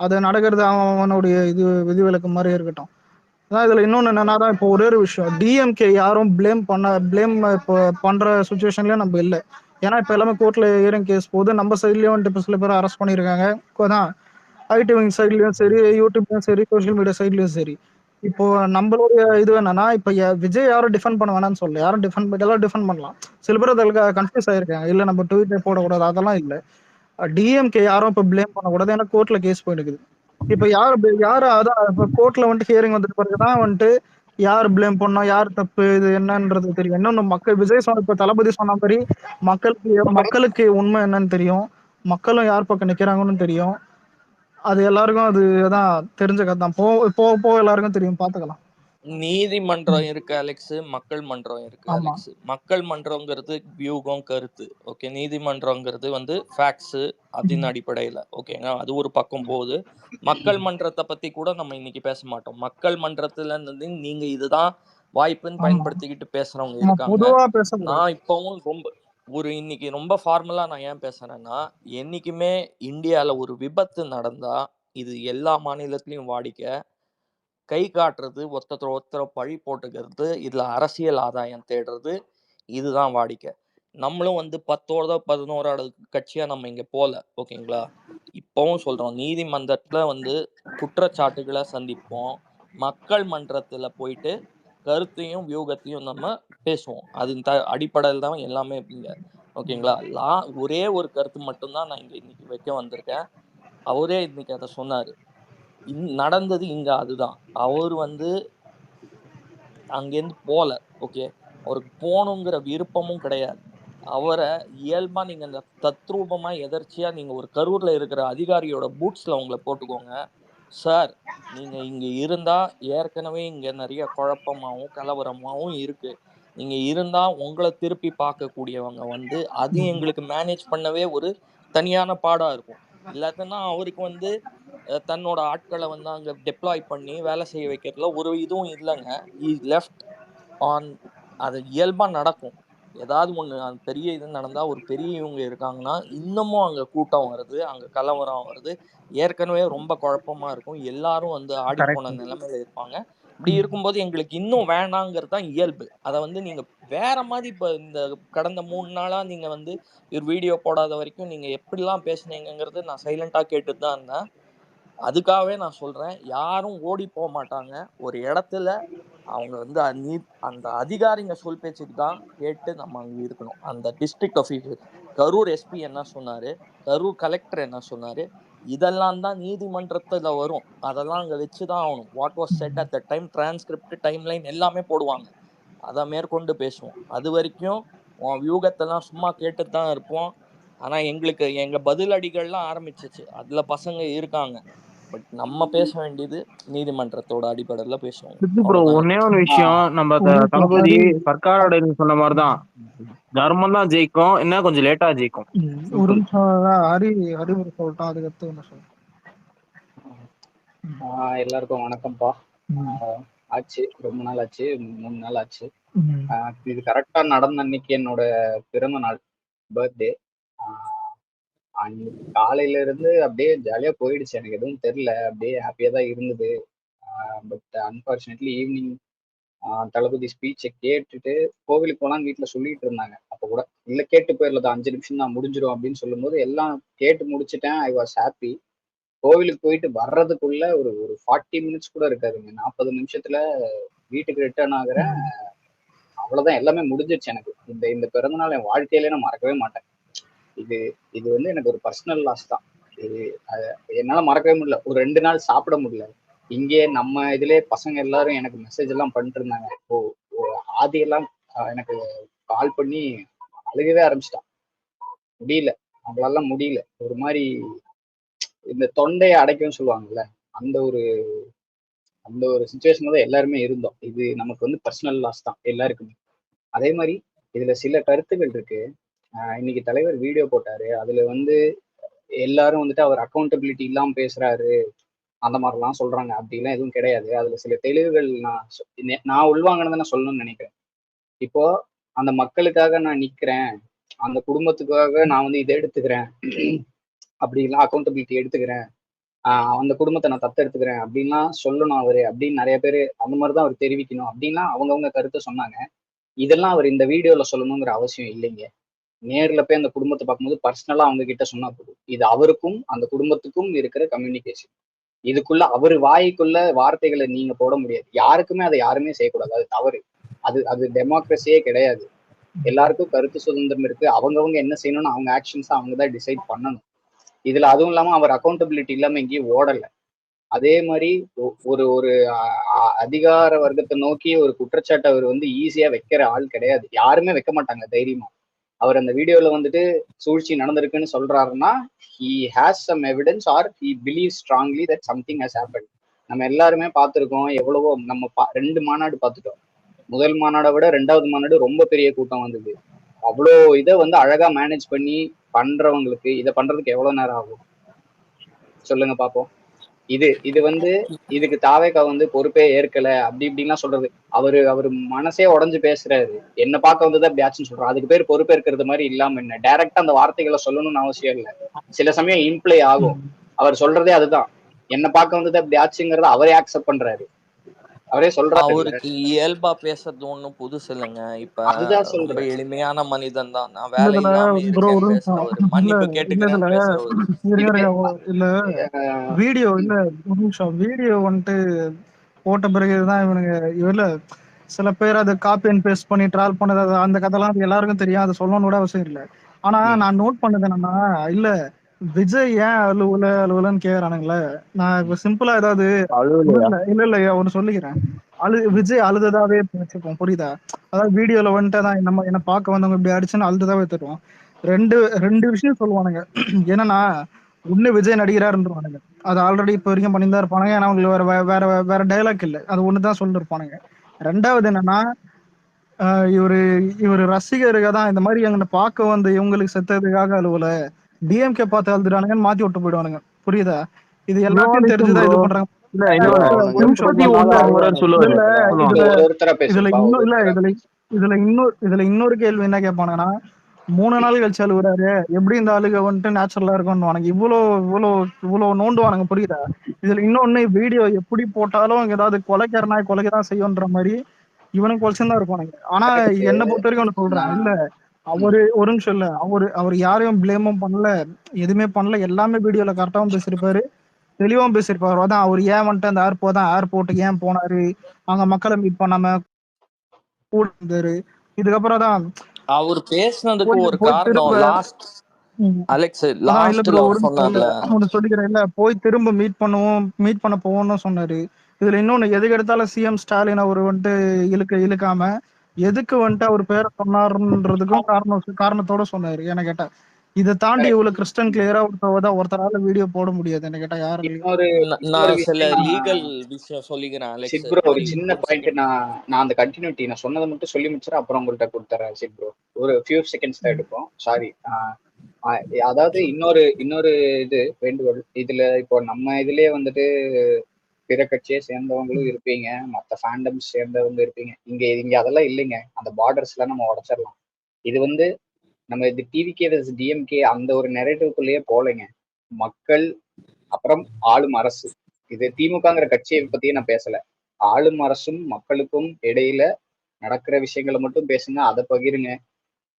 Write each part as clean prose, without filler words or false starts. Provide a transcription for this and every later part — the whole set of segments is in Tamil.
அது நடக்கிறது அவனுடைய இது விதிவிலக்கு மாதிரி இருக்கட்டும். அதான் இதுல இன்னொன்னு என்னன்னா தான் இப்போ ஒரே ஒரு விஷயம், டிஎம்கே யாரும் ப்ளேம் இப்போ பண்ற சுச்சுவேஷன்லயே நம்ம இல்லை. ஏன்னா இப்போ எல்லாமே கோர்ட்ல ஹியரிங் கேஸ் போது, நம்ம சைட்லயும் வந்துட்டு இப்போ சில பேர் அரெஸ்ட் பண்ணியிருக்காங்க. தான் ஐடி விங் சைட்லயும் சரி, யூடியூப்லயும் சரி, சோஷியல் மீடியா சைட்லயும் சரி. இப்போ நம்மளுடைய இது என்னன்னா, இப்போ விஜய் யாரும் டிஃபெண்ட் பண்ண வேணாம்னு சொல்லல, யாரும் எல்லாம் டிஃபெண்ட் பண்ணலாம். சில பேர் அதுல கன்ஃபியூஸ் ஆயிருக்காங்க, இல்ல நம்ம ட்வீட்டே போடக்கூடாது, அதெல்லாம் இல்ல. டிஎம்கே யாரும் இப்போ ப்ளேம் பண்ணக்கூடாது, ஏன்னா கோர்ட்ல கேஸ் போயிட்டு. இப்ப யாரு அதான் இப்ப கோர்ட்ல வந்துட்டு ஹியரிங் வந்துட்டு பிறகுதான் வந்துட்டு யார் ப்ளேம் பண்ணோம், யார் தப்பு, இது என்னன்றது தெரியும். இன்னொன்னு மக்கள் விஜய் சொன்ன, இப்ப தளபதி சொன்ன மாதிரி மக்களுக்கு மக்களுக்கு உண்மை என்னன்னு தெரியும், மக்களும் யார் பக்கம் நிக்கிறாங்கன்னு தெரியும். அது எல்லாருக்கும் அதுதான் தெரிஞ்ச கதை தான். போக போக எல்லாருக்கும் தெரியும், பாத்துக்கலாம். நீதிமன்றம் இருக்கு அலெக்ஸ், மக்கள் மன்றம் இருக்கு ஆமா. அலெக்ஸ். மக்கள் மன்றம்ங்கிறது வியூகம், கருத்து. ஓகே, நீதிமன்றம்ங்கிறது வந்து ஃபேக்ட்ஸ், அதன் அடிப்படையில. ஓகேங்க, அது ஒரு பக்கம் போகுது. மக்கள் மன்றத்தை பத்தி கூட நம்ம இன்னைக்கு பேச மாட்டோம். மக்கள் மன்றத்துல இருந்து நீங்க இதுதான் வாய்ப்புன்னு ஆமா. பயன்படுத்திக்கிட்டு பேசுறவங்க நம்ம இருக்காங்க. பொதுவா பேசக்கூடாது. நான் இப்பவும் இன்னைக்கு ரொம்ப ஃபார்மலா நான் ஏன் பேசுறேன்னா, என்னைக்குமே இந்தியால ஒரு விபத்து நடந்தா இது எல்லா மாநிலத்திலயும் வாடிக்கை. கை காட்டுறது, ஒருத்தர பழி போட்டுக்கிறது, இதுல அரசியல் ஆதாயம் தேடுறது, இதுதான் வாடிக்கை. நம்மளும் வந்து 10ஓட 11ஆவது கட்சியா நம்ம இங்க போல. ஓகேங்களா? இப்பவும் சொல்றோம், நீதிமன்றத்துல வந்து குற்றச்சாட்டுகளை சந்திப்போம். மக்கள் மன்றத்துல போயிட்டு கருத்தையும் வியூகத்தையும் நம்ம பேசுவோம். அதன் அடிப்படையில் தான் எல்லாமே இங்க. ஓகேங்களா? ஒரே ஒரு கருத்து மட்டும்தான் நான் இங்க இன்னைக்கு வைக்க வந்திருக்கேன். அவரே இன்னைக்கு அதை சொன்னாரு. நடந்தது இங்க அதுதான். அவர் வந்து அங்கேருந்து போல. ஓகே, அவருக்கு போகணுங்கிற விருப்பமும் கிடையாது. அவரை இயல்பா நீங்க இந்த தத்ரூபமா எதர்ச்சியா நீங்க ஒரு கரூர்ல இருக்கிற அதிகாரியோட பூட்ஸ்ல உங்களை போட்டுக்கோங்க. சார், நீங்க இங்க இருந்தா ஏற்கனவே இங்க நிறைய குழப்பமாவும் கலவரமாவும் இருக்கு. நீங்க இருந்தா உங்களை திருப்பி பார்க்கக்கூடியவங்க வந்து அது எங்களுக்கு மேனேஜ் பண்ணவே ஒரு தனியான பாடா இருக்கும். இல்லாட்டினா அவருக்கு வந்து தன்னோட ஆட்களை வந்து அங்க டெப்ளாய் பண்ணி வேலை செய்ய வைக்கிறதுல ஒரு இதுவும் இல்லைங்க. Left on. அது இயல்பா நடக்கும். ஏதாவது ஒண்ணு பெரிய இது நடந்தா ஒரு பெரிய இவங்க இருக்காங்கன்னா இன்னமும் அங்க கூட்டம் வருது, அங்க கலவரம் வருது. ஏற்கனவே ரொம்ப குழப்பமா இருக்கும், எல்லாரும் வந்து ஆடி போன நிலைமையில இருப்பாங்க. இப்படி இருக்கும்போது எங்களுக்கு இன்னும் வேணாங்கிறது தான் இயல்பு. அதை வந்து நீங்க வேற மாதிரி இப்ப இந்த கடந்த 3 நாளா நீங்க வந்து ஒரு வீடியோ போடாத வரைக்கும் நீங்க எப்படிலாம் பேசுனீங்கிறது நான் சைலண்டா கேட்டுட்டு தான் இருந்தேன். அதுக்காகவே நான் சொல்றேன், யாரும் ஓடி போக மாட்டாங்க. ஒரு இடத்துல அவங்க வந்து அந்த அதிகாரிங்க சொல் பேச்சுக்கு தான் கேட்டு நம்ம அங்க இருக்கணும். அந்த டிஸ்ட்ரிக்ட் ஆஃபீஸர், கரூர் எஸ்பி என்ன சொன்னாரு, கரூர் கலெக்டர் என்ன சொன்னாரு, இதெல்லாம் தான் நீதிமன்றத்துல வரும். அதெல்லாம் அங்க வச்சுதான் ஆகணும். What was set at the time, transcript, timeline எல்லாமே போடுவாங்க. அதை மேற்கொண்டு பேசுவோம். அது வரைக்கும் உன் வியூகத்தெல்லாம் சும்மா கேட்டுட்டு தான் இருப்போம். ஆனா எங்களுக்கு எங்க பதிலடிகள்லாம் ஆரம்பிச்சிச்சு. அதுல பசங்க இருக்காங்க. பட் நம்ம பேச வேண்டியது நீதிமன்றத்தோட அடிப்படையில பேசுவோம். ப்ரோ, அவ்வளவுதான். ஒன்னே ஒரு விஷயம், நம்ம தளபதி சர்க்காரோட சொன்ன மாதிரிதான், தர்மம் தான் ஜெயிக்கும், என்ன கொஞ்சம் லேட்டா ஜெயிக்கும். ஒரு நிமிஷம் அறிவுரை சொல்லிட்டோம், அதுக்கடுத்து என்ன சொல்றேன். எல்லாருக்கும் வணக்கம்ப்பா. ஆச்சு, ரொம்ப நாள் ஆச்சு, 3 நாள் ஆச்சு. இது கரெக்டா நடந்த அன்னைக்கு என்னோட பிறந்த நாள், பர்த்டே. அன்னைக்கு காலையில இருந்து அப்படியே ஜாலியா போயிடுச்சு, எனக்கு எதுவும் தெரியல, அப்படியே ஹாப்பியா தான் இருந்தது. பட் அன்பார்ச்சுனேட்லி ஈவினிங் தளபதி ஸ்பீச்சை கேட்டுட்டு கோவிலுக்கு போலான்னு வீட்டுல சொல்லிட்டு இருந்தாங்க. அப்ப கூட இல்ல, கேட்டு போயிடல, 5 நிமிஷம் தான் முடிஞ்சிடும் அப்படின்னு சொல்லும் போது எல்லாம் கேட்டு முடிச்சுட்டேன். I was happy. கோவிலுக்கு போயிட்டு வர்றதுக்குள்ள ஒரு ஒரு 40 மினிட்ஸ் கூட இருக்காதுங்க, 40 நிமிஷத்துல வீட்டுக்கு ரிட்டர்ன் ஆகுறேன். அவ்வளவுதான், எல்லாமே முடிஞ்சிருச்சு எனக்கு. இந்த இந்த பிறந்தநாள் என் வாழ்க்கையில நான் மறக்கவே மாட்டேன். இது இது வந்து எனக்கு ஒரு பர்சனல் லாஸ் தான். இது என்னால மறக்கவே முடியல. ஒரு 2 நாள் சாப்பிட முடியல. இங்கே நம்ம இதுலயே பசங்க எல்லாரும் எனக்கு மெசேஜ் எல்லாம் பண்ணிட்டு இருந்தாங்க. ஆதி எல்லாம் எனக்கு கால் பண்ணி அழுகவே ஆரம்பிச்சிட்டான். முடியல, அவங்களால முடியல. ஒரு மாதிரி இந்த தொண்டையை அடைக்கும்னு சொல்லுவாங்கல்ல, அந்த ஒரு அந்த ஒரு சுச்சுவேஷன்ல தான் எல்லாருமே இருந்தோம். இது நமக்கு வந்து பர்சனல் லாஸ் தான் எல்லாருக்குமே. அதே மாதிரி இதுல சில கருத்துக்கள் இருக்கு. இன்னைக்கு தலைவர் வீடியோ போட்டாரு, அதுல வந்து எல்லாரும் வந்துட்டு அவர் அக்கௌண்டபிலிட்டி இல்லாம பேசுறாரு அந்த மாதிரிலாம் சொல்றாங்க. அப்படிலாம் எதுவும் கிடையாது. அதுல சில தெளிவுகள் நான் உள்வாங்கினதை நான் சொல்லணும்னு நினைக்கிறேன். இப்போ அந்த மக்களுக்காக நான் நிக்கிறேன், அந்த குடும்பத்துக்காக நான் வந்து இதை எடுத்துக்கிறேன், அப்படிலாம் அக்கௌண்டபிலிட்டி எடுத்துக்கிறேன் அந்த குடும்பத்தை நான் தத்தெடுத்துக்கிறேன் அப்படின்லாம் சொல்லணும் அவரு அப்படின்னு நிறைய பேர் அந்த மாதிரிதான் அவர் தெரிவிக்கணும் அப்படின்லாம் அவங்கவுங்க கருத்தை சொன்னாங்க. இதெல்லாம் அவர் இந்த வீடியோல சொல்லணுங்கிற அவசியம் இல்லைங்க. நேர்ல போய் அந்த குடும்பத்தை பார்க்கும்போது பர்சனலா அவங்க கிட்ட சொன்னா போதும். இது அவருக்கும் அந்த குடும்பத்துக்கும் இருக்கிற கம்யூனிகேஷன். இதுக்குள்ள அவர் வாய்க்குள்ள வார்த்தைகளை நீங்க போட முடியாது. யாருக்குமே அதை யாருமே செய்யக்கூடாது. அது தவறு. அது அது டெமோக்ரஸியே கிடையாது. எல்லாருக்கும் கருத்து சுதந்திரம் இருக்கு. அவங்கவங்க என்ன செய்யணும்னு அவங்க ஆக்ஷன்ஸ் அவங்க தான் டிசைட் பண்ணணும். இதுல அதுவும் இல்லாம அவர் அக்கௌண்டபிலிட்டி இல்லாம எங்கேயும் ஓடல. அதே மாதிரி ஒரு ஒரு அதிகார வர்க்கத்தை நோக்கி ஒரு குற்றச்சாட்டை அவர் ஈஸியா வைக்கிற ஆள் கிடையாது. யாருமே வைக்க மாட்டாங்க தைரியமா. அவர் அந்த வீடியோல சூழ்ச்சி நடந்திருக்குன்னு சொல்றாருன்னா he has some evidence or he believes strongly that something has happened. நம்ம எல்லாருமே பார்த்துருக்கோம். எவ்வளவோ நம்ம 2 மாநாடு பார்த்துட்டோம். முதல் மாநாடை விட 2வது மாநாடு ரொம்ப பெரிய கூட்டம் வந்தது. அவ்வளோ இதை அழகா மேனேஜ் பண்ணி பண்றவங்களுக்கு இதை பண்றதுக்கு எவ்வளவு நேரம் ஆகும் சொல்லுங்க பாப்போம். இது இதுக்கு தாவேக்கா பொறுப்பே ஏற்கல அப்படி இப்படின்லாம் சொல்றது. அவரு மனசே உடஞ்சு பேசுறாரு. என்ன பார்க்க வந்தது அப்படி ஆச்சுன்னு சொல்றாரு. அதுக்கு பேர் பொறுப்பேற்கிறது மாதிரி இல்லாம என்ன டைரக்டா அந்த வார்த்தைகளை சொல்லணும்னு அவசியம் இல்லை. சில சமயம் இம்ப்ளை ஆகும். அவர் சொல்றதே அதுதான். என்ன பார்க்க வந்தது அப்படி ஆச்சுங்கிறத அவரே அக்செப்ட் பண்றாரு. அவரே சொல்றாரு. அவருக்கு இயல்பா பேசுறது ஒண்ணும் புதுசு இல்லைங்க. இப்ப அதுதான் ரொம்ப சொல்றேன். எளிமையான மனிதன் தான். நான் வேலை இல்லாம இருக்கேன்னு பேசுறவரு, மன்னிப்பு கேட்டுக்கிறேன்னு பேசுறவரு. இல்ல வீடியோ இல்ல ஒரு நிமிஷம் வீடியோ போட்ட பிறகுதான் இவனுங்க இல்ல சில பேர் அதை காப்பி அண்ட் பேஸ்ட் பண்ணி ட்ரால் பண்ணது அந்த கதைலாம் எல்லாருக்கும் தெரியும். அதை சொல்லணும்னு கூட அவசியம் இல்லை. ஆனா நான் நோட் பண்ணது என்னன்னா, இல்ல விஜய் ஏன் அழுவலன்னு கேக்குறானுங்களே. நான் இப்ப சிம்பிளா ஏதாவது இல்ல ஒண்ணு சொல்லிக்கிறேன். விஜய் அழுததாவே வச்சுப்போம், புரியுதா? அதாவது வீடியோல தான் நம்ம என்ன பார்க்க வந்தவங்க இப்படி அடிச்சுன்னு அழுததாவே தருவோம். ரெண்டு விஷயம் சொல்லுவானுங்க. என்னன்னா, ஒண்ணு விஜய் நடிகராருவானுங்க. அது ஆல்ரெடி இப்ப வரைக்கும் பண்ணிதான் இருப்பானுங்க. ஏன்னா அவங்களுக்கு வேற வேற வேற டைலாக் இல்லை. அது ஒண்ணுதான் சொல்லிட்டு இருப்பானுங்க. 2வது என்னன்னா, இவரு ரசிகருக்காக தான் இந்த மாதிரி எங்க பார்க்க வந்து இவங்களுக்கு செத்ததுக்காக அழுவல, டிஎம்கே பார்த்து அழுதுறானுங்கன்னு மாத்தி விட்டு போயிடுவானுங்க. புரியுதா? இது எல்லாத்தையும் தெரிஞ்சுதான் இது பண்றாங்க. இதுல இன்னொரு கேள்வி என்ன கேட்பானுங்கன்னா, 3 நாள் கழிச்சு அழுகுறாரு, எப்படி இந்த அழுக நேச்சுரலா இருக்கும்னு இவ்வளவு நோண்டுவானுங்க, புரியுதா? இதுல இன்னொன்னு, வீடியோ எப்படி போட்டாலும் ஏதாவது கொலைக்காரனா கொலைக்குதான் செய்யும்ன்ற மாதிரி இவனுக்கு கொலைச்சுதான் இருப்பானுங்க. ஆனா என்ன பொறுத்த வரைக்கும் ஒண்ணு சொல்றேன், இல்ல அவரு ஒரு நிமிஷம் இல்ல, அவரு யாரையும் பிளேமும் பண்ணல, எதுவுமே பண்ணல. எல்லாமே வீடியோல கரெக்டாவும் பேசியிருப்பாரு, தெளிவாவும் பேசியிருப்பாரு. அதான் அவர் ஏன் அந்த ஏர்போர்ட்டுக்கு ஏன் போனாரு, அங்க மக்களை மீட் பண்ணாம கூட இருந்தாரு. இதுக்கப்புறம் தான் அவர் பேசுனதுக்கு ஒரு காரணம் லாஸ்ட் அலெக்ஸ் லாஸ்ட்ல சொன்னார்ல, சொல்லிக்கிறேன் இல்ல, போய் திரும்ப மீட் பண்ண போவோம்னு சொன்னாரு. இதுல இன்னொன்னு, எதுக்கு எடுத்தாலும் சிஎம் ஸ்டாலின் அவர் இழுக்காம எதுக்கு அவர் பேரை சொன்னாருன்றதுக்கும் காரணத்தோட சொன்னாரு. என்ன கேட்டா, இதை தாண்டி இவ்வளவு கிறிஸ்டன் கிளியரா ஒருத்தரால வீடியோ போட முடியாது. என்ன கேட்டா யாரும். நான் சில லீகல் விஷயம் சொல்லிக்கிறேன் அலெக்ஸ். ஒரு சின்ன பாயிண்ட் நான் அந்த கண்டினியூட்டி நான் சொன்னதை மட்டும் சொல்லி முடிச்சிடறேன், அப்புறம் உங்கள்கிட்ட கொடுத்துறேன் சிட் ப்ரோ. ஒரு ஃபியூ செகண்ட்ஸ் தான் எடுப்போம், சாரி. அதாவது இன்னொரு இது வேண்டுகோள். இதுல இப்போ நம்ம இதுலயே பிற கட்சியை சேர்ந்தவங்களும் இருப்பீங்க, மற்ற ஃபேண்டம்ஸ் சேர்ந்தவங்க இருப்பீங்க. இங்க அதெல்லாம் இல்லைங்க. அந்த பார்டர்ஸ்ல நம்ம உடைச்சிடலாம். இது நம்ம இது டிவிகே வெர்சஸ் டிஎம்கே அந்த ஒரு நெரேட்டிவ்க்குள்ளேயே போலைங்க. மக்கள் அப்புறம் ஆளும் அரசு. இது திமுகங்கிற கட்சியை பத்தியே நான் பேசல. ஆளும் அரசும் மக்களுக்கும் இடையில நடக்கிற விஷயங்களை மட்டும் பேசுங்க, அதை பகிருங்க,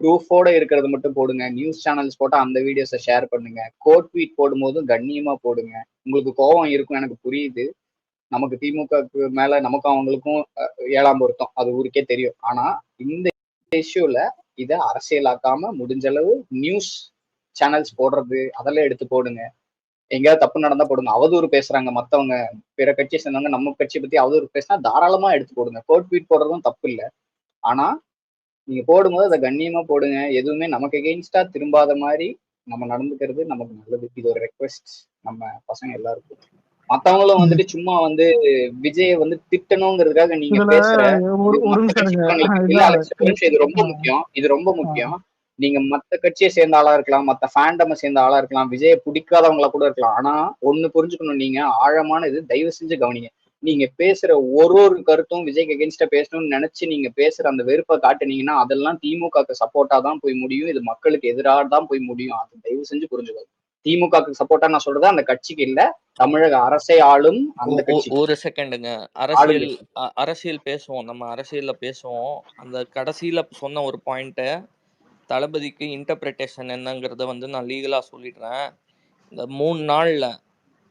ப்ரூஃபோட இருக்கிறத மட்டும் போடுங்க. நியூஸ் சேனல்ஸ் போட்டா அந்த வீடியோஸை ஷேர் பண்ணுங்க. கோட் ட்வீட் போடும்போதும் கண்ணியமா போடுங்க. உங்களுக்கு கோபம் இருக்கும், எனக்கு புரியுது. நமக்கு திமுகக்கு மேல நமக்கும் அவங்களுக்கும் 7ஆம் பொருத்தம், அது ஊருக்கே தெரியும். ஆனா இந்த இஷ்யூல இதை அரசியலாக்காம முடிஞ்ச அளவு நியூஸ் சேனல்ஸ் போடுறது அதெல்லாம் எடுத்து போடுங்க. எங்கேயாவது தப்பு நடந்தா போடுங்க. அவதூறு பேசுறாங்க மத்தவங்க, பிற கட்சியை சேர்ந்தவங்க நம்ம கட்சியை பத்தி அவதூறு பேசினா தாராளமா எடுத்து போடுங்க. கோட் ட்வீட் போடுறதும் தப்பு இல்லை. ஆனா நீங்க போடும்போது அதை கண்ணியமா போடுங்க. எதுவுமே நமக்கு எகெயின்ஸ்டா திரும்பாத மாதிரி நம்ம நடந்துக்கிறது நமக்கு நல்லது. இது ஒரு ரெக்வெஸ்ட் நம்ம பசங்க எல்லாருக்கும். மத்தவங்களும் சும்மா விஜய திட்டணுங்கிறதுக்காக நீங்க பேசுற இது ரொம்ப முக்கியம். இது ரொம்ப முக்கியம். நீங்க மத்த கட்சியை சேர்ந்த ஆளா இருக்கலாம், மத்த ஃபேண்டம் சேர்ந்த ஆளா இருக்கலாம், விஜய பிடிக்காதவங்களா கூட இருக்கலாம். ஆனா ஒண்ணு புரிஞ்சுக்கணும், நீங்க ஆழமான இது தயவு செஞ்சு கவனிங்க. நீங்க பேசுற ஒரு கருத்தும் விஜய்க்கு எகென்ஸ்டா பேசணும்னு நினைச்சு நீங்க பேசுற அந்த வெறுப்பை காட்டுனீங்கன்னா அதெல்லாம் திமுகக்கு சப்போர்ட்டா தான் போய் முடியும். இது மக்களுக்கு எதிராக தான் போய் முடியும். அது தயவு செஞ்சு புரிஞ்சுக்கணும். திமுகவுக்கு சப்போர்ட்டா நான் சொல்றது அந்த கட்சிக்கு இல்ல, தமிழக அரசை ஆளும் அந்த கட்சிக்கு, ஒரு செகண்டுங்க. ஆளும் கட்சி. அரசியல் பேசுவோம், நம்ம அரசியல்ல பேசுவோம். அந்த கடைசியில சொன்ன ஒரு பாயிண்ட்டை தளபதிக்கு இன்டர்பிரிட்டேஷன் என்னங்கிறத வந்து நான் லீகலா சொல்லிடுறேன். இந்த 3 நாள்ல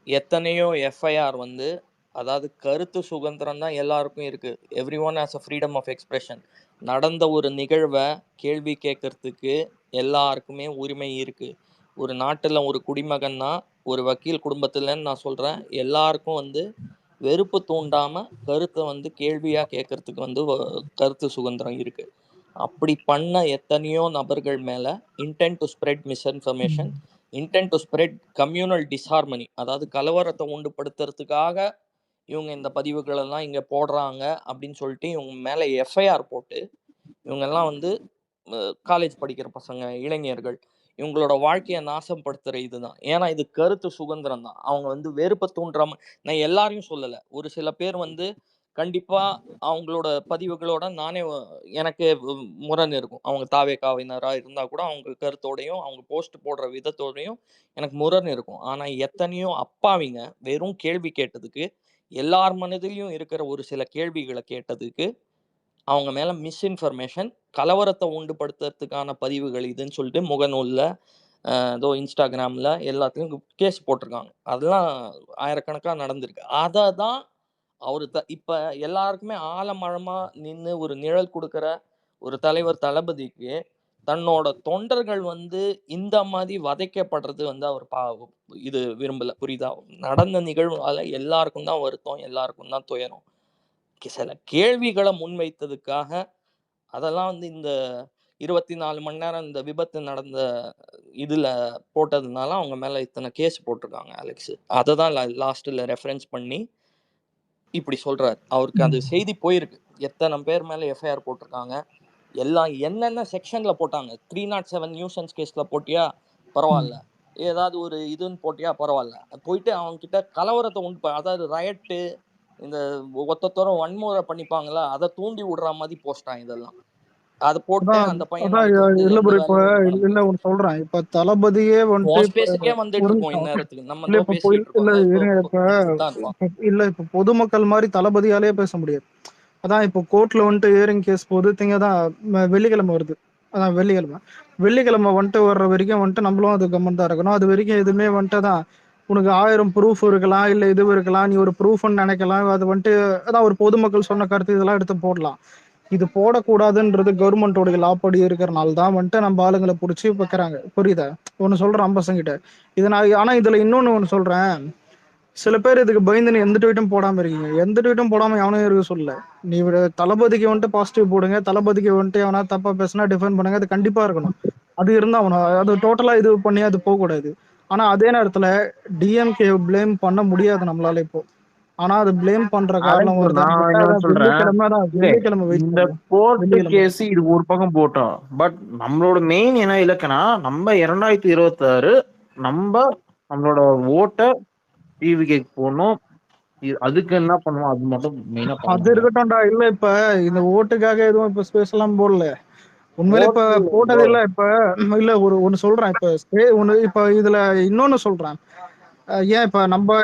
எத்தனையோ எஃப்ஐஆர் வந்து, அதாவது கருத்து சுதந்திரம் தான் எல்லாருக்கும் இருக்கு. Everyone has a freedom of expression. நடந்த ஒரு நிகழ்வை கேள்வி கேட்கறதுக்கு எல்லாருக்குமே உரிமை இருக்கு. ஒரு நாட்டுல ஒரு குடிமகன்னா, ஒரு வக்கீல் குடும்பத்துலன்னு நான் சொல்றேன், எல்லாருக்கும் வந்து வெறுப்பு தூண்டாம கருத்தை வந்து கேள்வியா கேட்கறதுக்கு வந்து கருத்து சுதந்திரம் இருக்கு. அப்படி பண்ண எத்தனையோ நபர்கள் மேல intent to spread misinformation, intent to spread communal disharmony, அதாவது கலவரத்தை உண்டுபடுத்துறதுக்காக இவங்க இந்த பதிவுகள் எல்லாம் இங்க போடுறாங்க அப்படின்னு சொல்லிட்டு இவங்க மேல எஃப்ஐஆர் போட்டு, இவங்கெல்லாம் வந்து காலேஜ் படிக்கிற பசங்க, இளைஞர்கள், இவங்களோட வாழ்க்கையை நாசப்படுத்துற இதுதான். ஏன்னா இது கருத்து சுதந்திரம் தான். அவங்க வந்து வெறுப்பை தூண்டுறாம, நான் எல்லாரையும் சொல்லலை, ஒரு சில பேர் வந்து கண்டிப்பா அவங்களோட பதிவுகளோட நானே எனக்கு முரண் இருக்கும். அவங்க தாவேகாவினரா இருந்தா கூட அவங்க கருத்தோடையும் அவங்க போஸ்ட் போடுற விதத்தோடையும் எனக்கு முரண் இருக்கும். ஆனா எத்தனையோ அப்பாவிங்க வெறும் கேள்வி கேட்டதுக்கு, எல்லார் மனதிலையும் இருக்கிற ஒரு சில கேள்விகளை கேட்டதுக்கு அவங்க மேல மிஸ்இன்ஃபர்மேஷன், கலவரத்தை உண்டுபடுத்துறதுக்கான பதிவுகள் இதுன்னு சொல்லிட்டு முகநூல்ல, ஏதோ இன்ஸ்டாகிராம்ல எல்லாத்துலயும் கேஸ் போட்டிருக்காங்க. அதெல்லாம் ஆயிரக்கணக்கா நடந்திருக்கு. அதை தான் அவரு இப்ப எல்லாருக்குமே ஆலமரமா நின்னு ஒரு நிழல் கொடுக்கிற ஒரு தலைவர் தளபதிக்கு தன்னோட தொண்டர்கள் வந்து இந்த மாதிரி வதைக்கப்படுறது வந்து அவர் இது விரும்பல. புரியுதா? நடந்த நிகழ்வால எல்லாருக்கும் தான் வருத்தம், எல்லாருக்கும் தான் துயரம். சில கேள்விகளை முன்வைத்ததுக்காக அதெல்லாம் வந்து இந்த 24 மணி நேரம் இந்த விபத்து நடந்த இதுல போட்டதுனால அவங்க மேல இத்தனை கேஸ் போட்டிருக்காங்க அலெக்ஸ். அதை தான் லாஸ்ட்ல ரெஃபரன்ஸ் பண்ணி இப்படி சொல்றாரு. அவருக்கு அந்த செய்தி போயிருக்கு. எத்தனை பேர் மேல எஃப்ஐஆர் போட்டிருக்காங்க, எல்லாம் என்னென்ன செக்ஷன்ல போட்டாங்க. 307 நியூசன்ஸ் கேஸ்ல போட்டியா பரவாயில்ல, ஏதாவது ஒரு இதுன்னு போட்டியா பரவாயில்ல, போயிட்டு அவங்க கிட்ட கலவரத்தை உண்டு, அதாவது ரயட்டு, இந்த ஒத்தத்தோரம் வன்முறை பண்ணிப்பாங்களா, அதை தூண்டி விடுற மாதிரி போஸ்டான் இதெல்லாம். அதை போட்டு அதான் அந்த பையன் அதான் நாளைக்கு வந்து இல்ல எந்த ப்ரோ, இப்ப வேலையும் நடக்க இல்ல போகுது. ஒண்ணு சொல்றேன். இப்ப தளபதியே வந்துட்டு இப்ப ஸ்பேஸுக்கே வந்துட்டு ஒரு இருக்கோம் நிமிஷம். இந்நேரத்துக்கு. நம்ம இல்ல ஏதோ இப்ப பேசிட்டு இல்ல இருக்கோம்ல, இப்போ இருங்க. இப்ப இதுதான் இருப்பான். இல்ல இப்ப பொதுமக்கள் மாதிரி தளபதியாலே பேச முடியாது. அதான் இப்போ கோர்ட்ல வந்துட்டு ஏரிங் கேஸ் போது திங்கதான் வெள்ளிக்கிழமை வருது. அதான் வெள்ளிக்கிழமை வந்துட்டு வர்ற வரைக்கும் வந்துட்டு நம்மளும் அது கம்மன் தான் இருக்கணும். அது வரைக்கும் எதுவுமே வந்துட்டு தான் உனக்கு 1000 ப்ரூஃப் இருக்கலாம், இல்ல இது இருக்கலாம், நீ ஒரு ப்ரூஃப்னு நினைக்கலாம். அது வந்துட்டு அதான் ஒரு பொதுமக்கள் சொன்ன கருத்து இதெல்லாம் எடுத்து போடலாம். இது போடக்கூடாதுன்றது கவர்மெண்டோட லா படி இருக்கிறனால தான் வந்துட்டு நம்ம ஆளுங்களை பிடிச்சி வைக்கிறாங்க. புரியுதா? ஒன்னு சொல்றேன் அம்பசங்கிட்ட. இது நான் ஆனா இதுல இன்னொன்னு ஒண்ணு சொல்றேன். சில பேர் இதுக்கு பயந்து நீ எந்த ட்வீட்டும் போடாம இருக்கீங்க. எந்த ட்வீட்டும் போடாம எவனும் இருக்க சொல்லல. நீ தளபதிக்கு வந்துட்டு பாசிட்டிவ் போடுங்க, தளபதிக்கு வந்துட்டு எவனா தப்பா பேசினா டிஃபெண்ட் பண்ணுங்க. அது கண்டிப்பா இருக்கணும். அது இருந்தா அவனும் அது டோட்டலா இது பண்ணி அது போகக்கூடாது. ஆனா அதே நேரத்துல டிஎம்கே பிளேம் பண்ண முடியாது நம்மளால இப்போ. ஆனா அது பிளேம் பண்ற காரணம் அலெக்ஸ் வருதுன்னு நான் கேட்டா என்ன அதான் சொல்றேன், இல்ல வெள்ளிக்கிழமை வெயிட் இந்த பண்ணுங்க. கோர்ட்டு வெள்ளிக்கிழமை கேஸ் இது ஒரு பக்கம் போட்டோம். பட் நம்மளோட மெயின் என்ன இலக்குனா, நம்ம 2026 நம்ம நம்மளோட ஓட்டை டிவிக்கு போடணும். அதுக்கு என்ன பண்ணுவோம் அது மட்டும் மெயினா அது பண்ணுங்க. இருக்கட்டும்டா. இல்ல இப்ப இந்த ஓட்டுக்காக எதுவும் இப்ப ஸ்பேஸ் எல்லாம் போடல. உண்மையில இப்ப ஓட்டு போட்டது இல்ல. இப்ப இல்ல ஒன்னு சொல்றேன். இப்ப ஒண்ணு இப்ப இதுல இன்னொன்னு சொல்றேன். ஏன் இப்ப நம்ம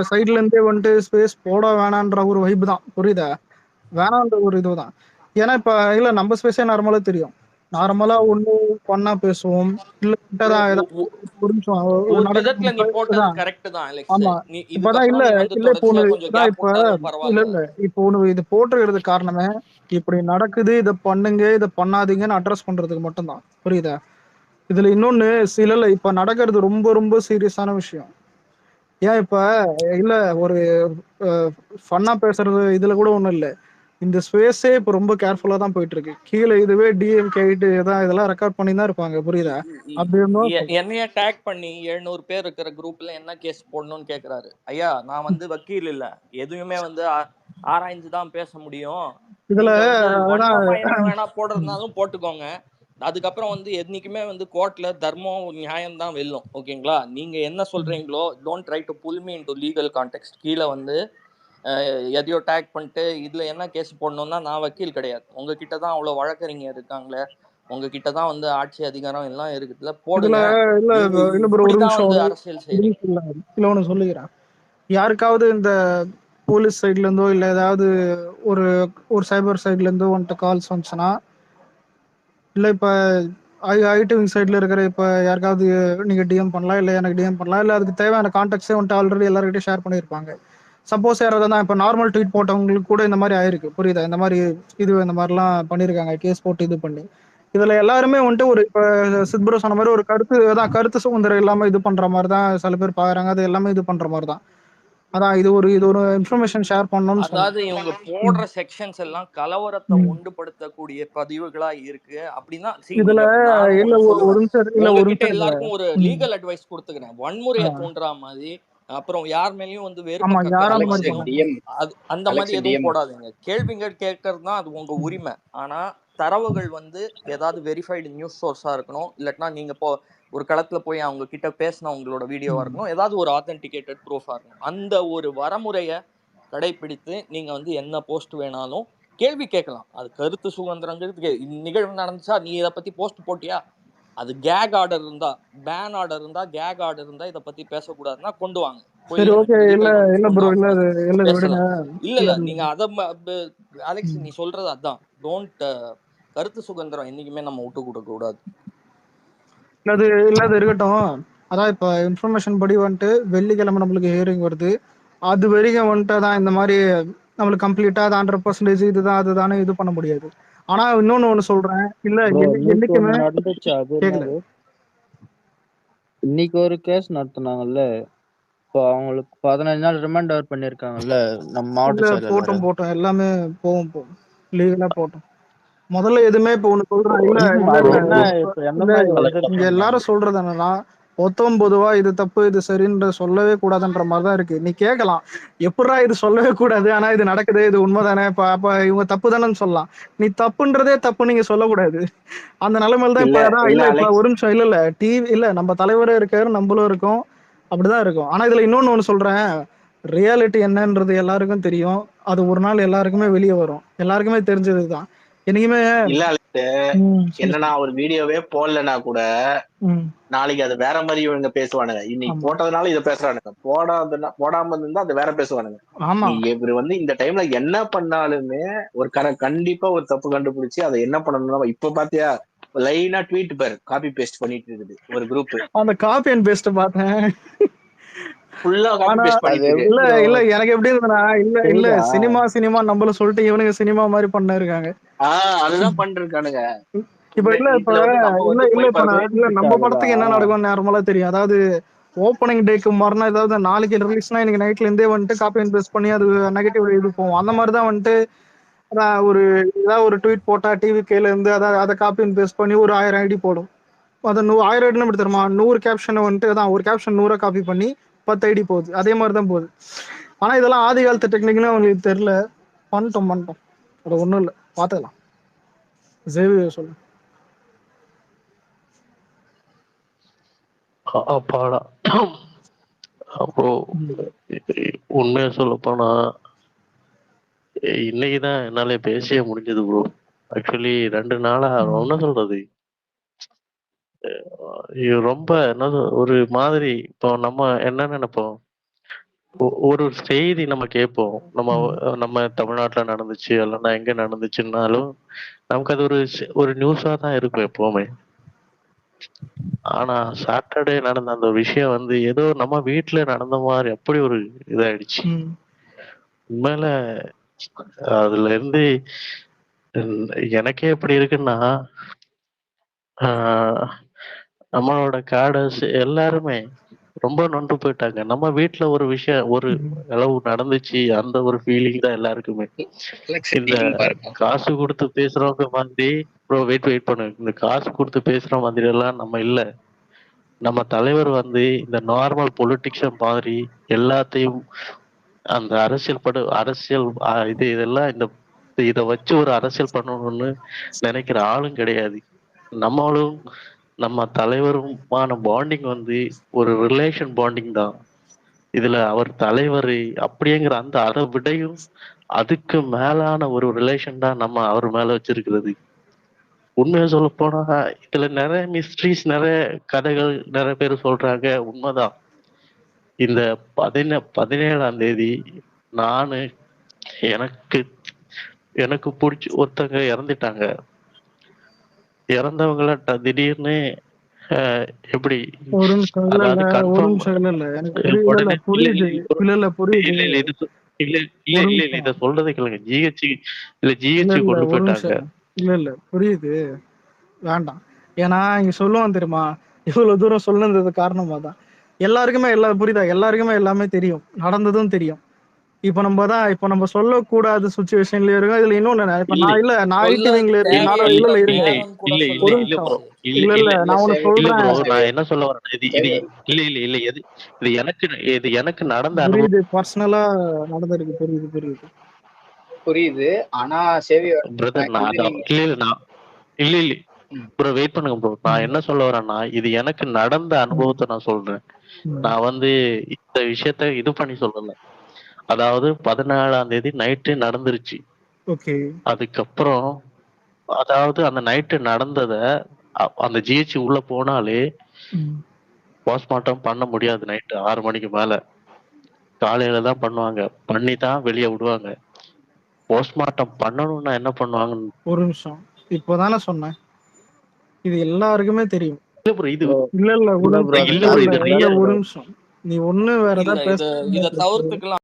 சைட்ல இருந்தே வந்துட்டு ஸ்பேஸ் போட வேணான்ற ஒரு வைப் தான். புரியுதா? வேணான்ற ஒரு இதுதான். ஏன்னா இப்ப இல்ல நம்ம ஸ்பேஸே நார்மலா தெரியும். நார்மலா ஒண்ணு பண்ணா பேசுவோம். இல்ல ப்ரோ, கிட்டதான் ஏதாவது ஒரு நிமிஷம் ஒரு ஒரு விதத்துல நீ போட்டது நடக்க. கரெக்ட் தான் அலெக்ஸ். ஆமா. நீ இப்பதான் இல்ல இதுக்கப்புறம் நீ வந்து இல்ல இப்போ தொடர்ச்சியா ஒண்ணு கொஞ்சம் இதான் கேப் இப்ப விட்டாலும் இல்ல பரவாயில்ல. இல்ல இப்போ ஒண்ணு இது போட்டுக்கிறது காரணமே இப்படி நடக்குது, இதை பண்ணுங்க, இதை பண்ணாதீங்கன்னு அட்ரஸ் பண்றதுக்கு மட்டும்தான். புரியுதா? இதுல இன்னொன்னு சில இப்ப நடக்கிறது ரொம்ப ரொம்ப சீரியஸான விஷயம். ஏன் இப்ப இல்ல ஒரு ஃபன்னா பேசுறது இதுல கூட ஒண்ணும் இல்ல. இந்த ஸ்பேஸே இப்ப ரொம்ப கேர்ஃபுல்லா தான் போயிட்டு இருக்கு. கீழே இதுவே டிஎம்கே இதெல்லாம் ரெக்கார்ட் பண்ணி தான் இருப்பாங்க. புரியுதா? அப்படி இருந்தும் என்னைய டேக் பண்ணி 700 பேர் இருக்கிற குரூப்ல என்ன கேஸ் போடணும்னு கேக்குறாரு. ஐயா, நான் வந்து வக்கீல் இல்ல, எதுவுமே வந்து ஆராய்ஞ்சு தான் பேச முடியும். இதுல நீங்க வந்து அதான் வன்மமா என்ன வேணா போடுறதுனாலும் போட்டுக்கோங்க. அதுக்கப்புறம் வந்து என்னைக்குமே வந்து கோர்ட்ல தர்மம் நியாயம் தான் வெல்லும். ஓகேங்களா? நீங்க என்ன சொல்றீங்களோ, don't try to pull me into legal context. கீழே வந்து எதையோ டேக் பண்ணிட்டு இதுல என்ன கேஸ் போடணும்னா நான் வக்கீல் கிடையாது. உங்ககிட்ட தான் அவ்வளோ வழக்கறிஞர் இருக்காங்களே, உங்ககிட்ட தான் வந்து ஆட்சி அதிகாரம் எல்லாம் இருக்குதுல, இதுல போடுங்க. இல்ல இது இல்ல ப்ரோ, ஒரு இப்படிதான் நிமிஷம் வந்து ஒரு அரசியல் செய்றீங்க. இல்ல ஒண்ணு சொல்லிக்கிறேன். யாருக்காவது இந்த போலீஸ் சைட்ல இருந்தோ இல்ல ஏதாவது ஒரு ஒரு சைபர் சைட்ல இருந்தோ வந்துட்டு கால்ஸ் வந்துச்சுன்னா, இல்ல இப்ப ஐடி விங் சைட்ல இருக்கிற இப்ப யாருக்காவது நீங்க டிஎம் பண்ணலாம், இல்ல எனக்கு டிஎம் பண்ணலாம், இல்ல அதுக்கு தேவையான கான்டாக்ட்ஸே வந்துட்டு ஆல்ரெடி எல்லார்கிட்டயும் ஷேர் பண்ணியிருப்பாங்க. சப்போஸ் யாராவது தான் இப்ப நார்மல் ட்வீட் போட்டவங்களுக்கு கூட இந்த மாதிரி ஆயிருக்கு, புரியுதா? இந்த மாதிரி இந்த மாதிரிலாம் பண்ணியிருக்காங்க, கேஸ் போட்டு இது பண்ணி. இதுல எல்லாருமே வந்துட்டு ஒரு இப்ப சித்புரம் சொன்ன மாதிரி ஒரு கருத்து சுதந்திரம் இல்லாம இது பண்ற மாதிரி தான் சில பேர் பாக்குறாங்க. அது எல்லாமே இது பண்ற மாதிரி தான். அதான் இது ஒரு இன்ஃபர்மேஷன் ஷேர் பண்ணணும்னு சொன்னேன். அதாவது இவங்க போடுற செக்ஷன்ஸ் எல்லாம் கலவரத்தை உண்டுபடுத்தக்கூடிய பதிவுகளா இருக்கு. அப்படின்னா இதுல நானும் இல்ல ஒண்ணு ஒரு சொல்றேன். நிமிஷம் இல்ல ஒரு உங்ககிட்ட நிமிஷம் இருக்குல்ல. எல்லாருக்கும் ஒரு லீகல் அட்வைஸ் கொடுத்துக்கிறேன். வன்முறையை தூண்டுற மாதிரி, அப்புறம் யார் மேலயும் வந்து வெறுப்ப ஆமா, கக்குற யாரும் அந்த மாதிரி அலெக்ஸ் மாதிரியும் பண்ணாங்க. டிஎம் அந்த மாதிரி அலெக்ஸ் எதுவும் டிஎம் போடாதீங்க. கேள்விங்க கேட்கறது தான் அது உங்க உரிமை. ஆனா தரவுகள் வந்து ஏதாவது வெரிஃபைடு நியூஸ் சோர்ஸா இருக்கணும். இல்லாட்டினா நீங்க இப்போ ஒரு களத்துல போய் அவங்க கிட்ட பேசின உங்களோட வீடியோவா இருக்கணும். ஏதாவது ஒரு ஆத்தென்டிகேட்டட் ப்ரூஃபா இருக்கணும். அந்த ஒரு வரமுறையை கடைபிடித்து நீங்க வந்து என்ன போஸ்ட் வேணாலும் கேள்வி கேட்கலாம். அது கருத்து சுதந்திரங்கிறது நிகழ்வு நடந்துச்சா, நீ இதை பத்தி போஸ்ட் போட்டியா, அது கேக் ஆர்டர் இருந்தா, பேன் ஆர்டர் இருந்தா, கேக் ஆர்டர் இருந்தா இதை பத்தி பேசக்கூடாதுன்னா கொண்டு வாங்க. போய் சரி, ஓகே. எனக்கு இல்ல வெரிஃபைட் ப்ரூஃப் இல்ல கொண்டு ப்ரோ, இல்ல வாங்க, இல்ல விடுங்க. பேசலாம். இல்ல இல்ல இல்ல இல்ல. நீங்க அத அலெக்ஸ் நீ சொல்றது அதான். டோன்ட் கருத்து சுதந்திரம் என்னைக்குமே நம்ம விட்டு கொடுக்க கூடாது. இல்ல அது இருக்கட்டும். அதான் இப்ப இன்ஃபர்மேஷன் படி வந்துட்டு வெள்ளிக்கிழமை நம்மளுக்கு ஹியரிங் வருது. அது வரைக்கும் வந்துட்டு தான் இந்த மாதிரி நம்மளுக்கு கம்ப்ளீட்டா அது 100% இதுதான் அதுதானே இது பண்ண முடியாது. ஆனா இன்னொன்னு சொல்றேன். இல்ல ப்ரோ நேத்து என்னைக்குமே ஒண்ணு நடந்துச்சு, அது கேட்கல. என்னது? இன்னைக்கு ஒரு கேஸ் நடத்துனாங்கல்ல, இப்போ அவங்களுக்கு 15 நாள் ரிமாண்ட் அவர் பண்ணிருக்காங்கல்ல நம்ம மாவட்ட இல்ல செயலாளர். போட்டோம் எல்லாமே போகும் லீகலா போட்டோம். முதல்ல எதுவுமே இப்ப ஒண்ணு சொல்றேன். இல்ல இல்ல அது இல்ல என்ன இப்ப இப்ப எந்த இல்ல மாதிரி இங்க வந்துருச்சுன்னு எல்லாரும் சொல்றது என்னன்னா, பொதுவா இது தப்பு இது சரின்ற சொல்லவே கூடாதுன்ற மாதிரிதான் இருக்கு. நீ கேட்கலாம், எப்படிடா இது சொல்லவே கூடாது, ஆனா இது நடக்குது, இது உண்மைதானே, அப்ப இவங்க தப்பு தானேன்னு சொல்லலாம். நீ தப்புன்றதே தப்பு நீங்க சொல்லக்கூடாது. அந்த நிலைமையில தான் இல்ல இப்ப அதான். இல்ல இல்ல இப்ப அலெக்ஸ் ஒரு நிமிஷம். இல்ல டிவி இல்ல நம்ம தலைவரே இருக்காரு, நம்மளும் இருக்கோம், அப்படிதான் இருக்கும். ஆனா இதுல ஒண்ணு சொல்றேன். ரியாலிட்டி என்னன்றது எல்லாருக்கும் தெரியும். அது ஒரு நாள் எல்லாருக்குமே வெளியே வரும். எல்லாருக்குமே தெரிஞ்சதுதான். என்னைக்குமே. இல்ல அலெக்ஸ் சொல்லு என்னன்னா சொல்லு. ஒரு வீடியோவே போடலனா கூட ம். நாளைக்கு அது வேற மாதிரி இவங்க பேசுவானுங்க. இன்னைக்கு ஆமா போட்டதுனால இதை பேசுறானுங்க, போடாம இருந்தா அது வேற பேசுவானுங்க. ஆமா. நீ இவரு வந்து இந்த டைம்ல என்ன பண்ணாலுமே ஒரு கண்டிப்பா ஒரு தப்பு கண்டுபிடிச்சு அதை என்ன பண்ணணும். இப்ப பாத்தியா லைனா ட்வீட் பேர் காப்பி பேஸ்ட் பண்ணிட்டு இருக்குது ஒரு குரூப், அந்த காப்பி அண்ட் பேஸ்ட் பார்த்தேன். ஃபுல்லா காப்பி ஆனா பேஸ்ட் அது பண்ணிட்டு இருக்கு. எப்படி இல்ல ப்ரோ இல்ல எனக்கு எப்படி இருந்ததுன்னா, இல்ல இல்ல தெரியுதா? சினிமா நம்மள சொல்லிட்டு இவனுங்க சினிமா மாதிரி பண்ண இருக்காங்க. அதுதான் பண்ணிருக்கானுங்க. இப்ப இல்ல இப்ப இதுல வந்து நம்ம இல்ல வந்து இல்ல போய் இப்ப நான் இல்ல பேசிட்டு நம்ம ஆகுதா? படத்துக்கு என்ன நடக்கும்னு நார்மலா தெரியும். அதாவது ஓப்பனிங் டேக்கு மறுநாள் ஏதாவது நாளைக்கு ரிலீஸ்னா இன்னைக்கு நைட்ல இருந்தே வந்துட்டு காப்பி அண்ட் பேஸ்ட் பண்ணி அது நெகட்டிவ் இது போகும். அந்த மாதிரி தான் வந்துட்டு அதான் ஏதாவது ஒரு ட்வீட் போட்டா டிவி கேல இருந்து அதை காப்பி அண்ட் பேஸ்ட் பண்ணி ஒரு 1000 ஐடி போடும். அதை 1000 ஐடி எப்படி தருமா, 100 கேப்ஷனை வந்துட்டு அதான் ஒரு கேப்ஷன் 100 காப்பி பண்ணி 10 ஐடி போகுது. அதே மாதிரி தான் போகுது. ஆனா இதெல்லாம் ஆதி காலத்து டெக்னிக்னு அவங்களுக்கு தெரியல. பண்ணிட்டோம். அது ஒண்ணும் இல்லை, பார்த்துக்கலாம். ஜேவியர் சொல்லு. அப்பாடா. அப்புறம் உண்மையா சொல்ல போனா இன்னைக்குதான் என்னால பேசியே முடிஞ்சது ப்ரோ. ஆக்சுவலி 2 நாளா என்ன சொல்றது, இது ரொம்ப என்னது ஒரு மாதிரி. இப்போ நம்ம என்ன நினைப்போம், ஒரு செய்தி நம்ம கேட்போம், நம்ம தமிழ்நாட்டுல நடந்துச்சு இல்லைன்னா எங்க நடந்துச்சுன்னாலும் நமக்கு அது ஒரு நியூஸா தான் இருக்கும் எப்பவுமே. ஆனா சாட்டர்டே நடந்த அந்த விஷயம் வந்து ஏதோ நம்ம வீட்டுல நடந்த மாதிரி அப்படி ஒரு இதாயிடுச்சு. உண்மையில அதுல இருந்து எனக்கே எப்படி இருக்குன்னா, ஆஹ் நம்மளோட காடர்ஸ் எல்லாருமே ரொம்ப நொந்து போயிட்டாங்க. நம்ம வீட்டுல ஒரு விஷயம் ஒரு அளவு நடந்துச்சு, அந்த ஒரு ஃபீலிங் தான் எல்லாருக்குமே. அலெக்ஸ் இந்த டிஎம் பாருங்க. காசு கொடுத்து பேசுறவங்க மாதிரி ப்ரோ வெயிட் பண்ணு. இந்த காசு கொடுத்து பேசுற மாதிரி எல்லாம் நம்ம இல்ல. நம்ம தலைவர் வந்து இந்த நார்மல் பொலிட்டிக்ஸ் மாதிரி எல்லாத்தையும் அந்த அரசியல் இதெல்லாம் இத வச்சு ஒரு அரசியல் பண்ணணும்னு நினைக்கிற ஆளும் கிடையாது. நம்மளும் நம்ம தலைவருமான பாண்டிங் வந்து ஒரு ரிலேஷன் பாண்டிங் தான். இதுல அவர் தலைவர் அப்படிங்கிற அதை விடையும் அதுக்கு மேலான ஒரு ரிலேஷன் தான் நம்ம அவர் மேல வச்சிருக்கிறது. உண்மையா சொல்ல போனா இதுல நிறைய மிஸ்ட்ரீஸ், நிறைய கதைகள் நிறைய பேர் சொல்றாங்க. உண்மைதான். இந்த 17ஆம் தேதி நானு எனக்கு எனக்கு பிடிச்சி ஒருத்தங்க இறந்துட்டாங்க. இறந்தவங்கள திடீர்னு எப்படி, ஒரு நிமிஷம் இல்ல அதாவது ஒரு கன்ஃபார்ம் நிமிஷம் இல்ல எனக்கு புரியுது இல்ல உடனே புரியுது புரியுது இல்ல இல்ல இது இல்ல இல்ல ஒரு இல்ல இல்ல நிமிஷம் இத சொல்றதை கேளுங்க. ஜிஹெச் இல்ல இல்ல ஜிஹெச் இல்ல கொண்டு ஒரு போயிட்டாங்க. நிமிஷம் இல்ல புரியுது வேண்டாம். ஏன்னா இங்க சொல்லுவான் தெரியுமா, இவ்வளவு தூரம் சொன்னது காரணமா தான். எல்லாருக்குமே புரியுதா, எல்லாருக்குமே எல்லாமே தெரியும், நடந்ததும் தெரியும். இப்ப நம்ம சொல்லக்கூடாத சுச்சுவேஷன்ல இருக்கோம். இதுல இன்னொன்னு, இப்ப இல்ல நான் இல்ல நான் சொல்ல ஐடிவிங்ல இருக்கு இல்ல நானும் இல்ல இல்ல தேவையில்லாத இருங்க இல்ல நேரம் கூட இல்ல இல்ல ஒரு சொல்லலாம் இல்ல நிமிஷம் ப்ரோ. ஆகாஷ். இல்ல இல்ல இல்ல நான் உனக்கு இல்ல சொல்றேன். ப்ரோ. நான் சேவியர் என்ன சொல்ல வரேன், இது இது சேவியர் இல்ல இல்ல இல்ல எது இது எனக்கு நடந்த அனுபவம். புரியுது, பர்சனலா நடந்திருக்கு, புரியுது. புரியுது. ஆனா சேவியர் பிரதர் நான் இது அதான் நீங்க இல்ல இல்ல நான் இல்ல இல்ல ம், ப்ரோ வெயிட் பண்ணுங்க ப்ரோ. நான் என்ன சொல்ல வரேன்னா, இது எனக்கு நடந்த அனுபவத்தை நான் சொல்றேன். நான் வந்து இந்த விஷயத்த இது பண்ணி சொல்லல. அதாவது 17ஆம் தேதி நைட்டு நடந்துருச்சு. ஓகே. அதுக்கப்புறம் அதாவது அந்த நைட்டு நடந்தத அந்த ஜிஹெச் உள்ள போனாலே போஸ்ட்மார்ட்டம் பண்ண முடியாது. நைட்டு 6 மணிக்கு மேல. காலையில தான் பண்ணுவாங்க. பண்ணி தான் வெளிய விடுவாங்க. போஸ்ட்மார்ட்டம் பண்ணணும்னா என்ன பண்ணுவாங்கன்னு ஒரு நிமிஷம், இப்போதானே சொன்னேன், இது எல்லாருக்குமே தெரியும். இல்ல ப்ரோ. இது ப்ரோ இல்ல இல்ல ப்ரோ, அது இல்ல ப்ரோ. இது இல்ல நடந்தது ஒரு ரியல். ப்ரோ. நிமிஷம், நீ ஒண்ணு வேற இல்ல ஏதாவது இத பேச தவிர்த்துக்கலாம்.